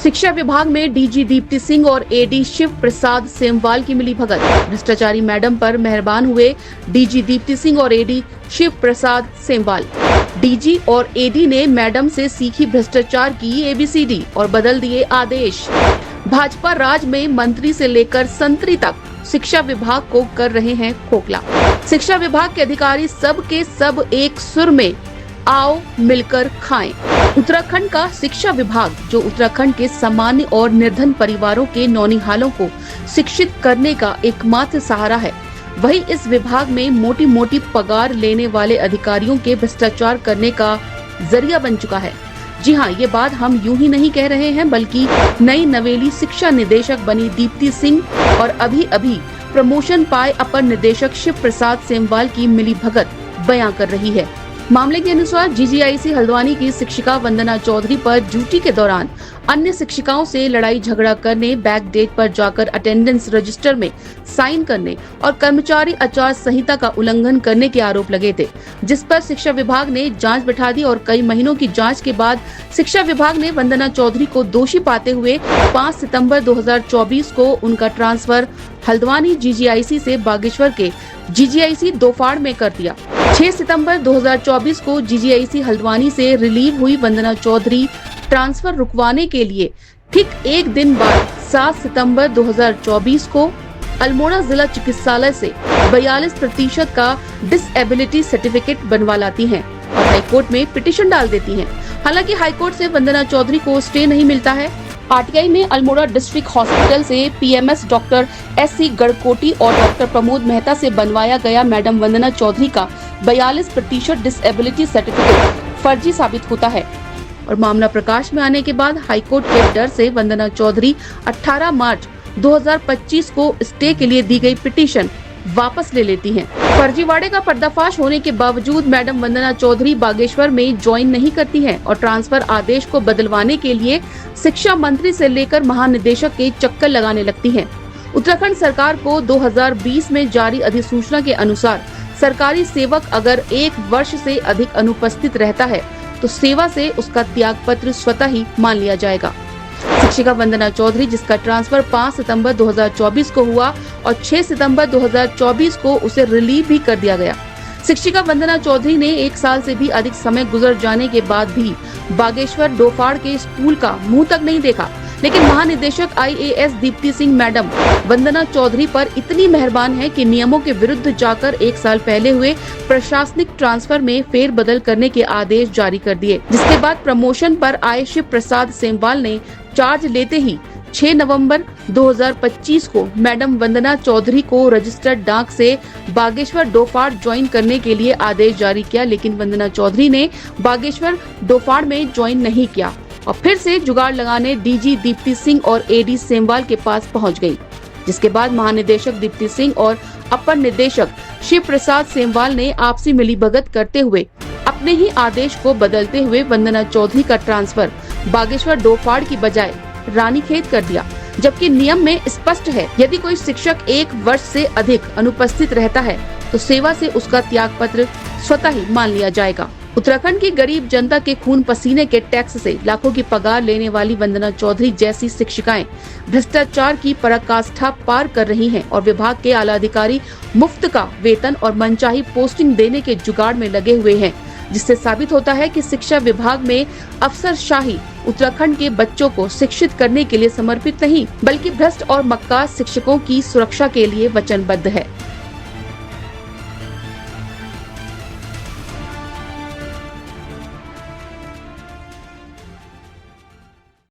शिक्षा विभाग में डीजी दीप्ति सिंह और एडी शिव प्रसाद सेमवाल की मिली भगत। भ्रष्टाचारी मैडम पर मेहरबान हुए डीजी दीप्ति सिंह और एडी शिव प्रसाद सेमवाल। डीजी और एडी ने मैडम से सीखी भ्रष्टाचार की एबीसीडी और बदल दिए आदेश। भाजपा राज में मंत्री से लेकर संतरी तक शिक्षा विभाग को कर रहे हैं खोखला। शिक्षा विभाग के अधिकारी सब के सब एक सुर में आओ मिलकर खाएं। उत्तराखंड का शिक्षा विभाग, जो उत्तराखंड के सामान्य और निर्धन परिवारों के नौनिहालों को शिक्षित करने का एकमात्र सहारा है, वही इस विभाग में मोटी मोटी पगार लेने वाले अधिकारियों के भ्रष्टाचार करने का जरिया बन चुका है। जी हाँ, ये बात हम यूं ही नहीं कह रहे हैं, बल्कि नई नवेली शिक्षा निदेशक बनी दीप्ति सिंह और अभी अभी प्रमोशन पाए अपर निदेशक शिव प्रसाद सेमवाल की मिली भगत बयां कर रही है। मामले के अनुसार जीजीआईसी हल्द्वानी की शिक्षिका वंदना चौधरी पर ड्यूटी के दौरान अन्य शिक्षिकाओं से लड़ाई झगड़ा करने, बैक डेट पर जाकर अटेंडेंस रजिस्टर में साइन करने और कर्मचारी आचार संहिता का उल्लंघन करने के आरोप लगे थे, जिस पर शिक्षा विभाग ने जांच बिठा दी और कई महीनों की जांच के बाद शिक्षा विभाग ने वंदना चौधरी को दोषी पाते हुए 5 सितंबर 2024 को उनका ट्रांसफर हल्द्वानी जीजीआईसी से बागेश्वर के जीजीआईसी दोफाड़ में कर दिया। 6 सितंबर 2024 को जीजीआईसी हल्द्वानी से रिलीव हुई वंदना चौधरी ट्रांसफर रुकवाने के लिए ठीक एक दिन बाद 7 सितंबर 2024 को अल्मोड़ा जिला चिकित्सालय से 42% का डिसेबिलिटी सर्टिफिकेट बनवा लाती हैं और हाईकोर्ट में पिटीशन डाल देती हैं। हालांकि हाईकोर्ट से वंदना चौधरी को स्टे नहीं मिलता है। आरटीआई में अल्मोड़ा डिस्ट्रिक्ट हॉस्पिटल से पीएमएस डॉक्टर एससी गड़कोटी और डॉक्टर प्रमोद मेहता से बनवाया गया मैडम वंदना चौधरी का 42% डिसेबिलिटी सर्टिफिकेट फर्जी साबित होता है और मामला प्रकाश में आने के बाद हाईकोर्ट के डर से वंदना चौधरी 18 मार्च 2025 को स्टे के लिए दी गई पिटीशन वापस ले लेती हैं। फर्जीवाड़े का पर्दाफाश होने के बावजूद मैडम वंदना चौधरी बागेश्वर में ज्वाइन नहीं करती हैं और ट्रांसफर आदेश को बदलवाने के लिए शिक्षा मंत्री से लेकर महानिदेशक के चक्कर लगाने लगती हैं। उत्तराखंड सरकार को 2020 में जारी अधिसूचना के अनुसार सरकारी सेवक अगर 1 वर्ष से अधिक अनुपस्थित रहता है तो सेवा से उसका त्याग पत्र स्वतः ही मान लिया जाएगा। शिक्षिका वंदना चौधरी, जिसका ट्रांसफर 5 सितंबर 2024 को हुआ और 6 सितंबर 2024 को उसे रिलीव भी कर दिया गया। शिक्षिका वंदना चौधरी ने 1 साल से भी अधिक समय गुजर जाने के बाद भी बागेश्वर डोफाड़ के स्कूल का मुंह तक नहीं देखा, लेकिन महानिदेशक आईएएस दीप्ति सिंह मैडम वंदना चौधरी पर इतनी मेहरबान है कि नियमों के विरुद्ध जाकर 1 साल पहले हुए प्रशासनिक ट्रांसफर में फेरबदल करने के आदेश जारी कर दिए, जिसके बाद प्रमोशन पर आए शिव प्रसाद सेमवाल ने चार्ज लेते ही 6 नवंबर 2025 को मैडम वंदना चौधरी को रजिस्टर्ड डाक से बागेश्वर डोफाड़ ज्वाइन करने के लिए आदेश जारी किया, लेकिन वंदना चौधरी ने बागेश्वर डोफाड़ में ज्वाइन नहीं किया और फिर से जुगाड़ लगाने डीजी दीप्ति सिंह और एडी सेमवाल के पास पहुंच गई, जिसके बाद महानिदेशक दीप्ति सिंह और अपर निदेशक शिव प्रसाद सेमवाल ने आपसी मिलीभगत करते हुए अपने ही आदेश को बदलते हुए वंदना चौधरी का ट्रांसफर बागेश्वर डोफाड़ की बजाय रानीखेत कर दिया, जबकि नियम में स्पष्ट है यदि कोई शिक्षक 1 वर्ष से अधिक अनुपस्थित रहता है तो सेवा से उसका त्याग पत्र स्वतः ही मान लिया जाएगा। उत्तराखंड की गरीब जनता के खून पसीने के टैक्स से लाखों की पगार लेने वाली वंदना चौधरी जैसी शिक्षिकाएं भ्रष्टाचार की पराकाष्ठा पार कर रही हैं और विभाग के आला अधिकारी मुफ्त का वेतन और मनचाही पोस्टिंग देने के जुगाड़ में लगे हुए हैं, जिससे साबित होता है कि शिक्षा विभाग में अफसरशाही उत्तराखंड के बच्चों को शिक्षित करने के लिए समर्पित नहीं, बल्कि भ्रष्ट और मक्कार शिक्षकों की सुरक्षा के लिए वचनबद्ध है।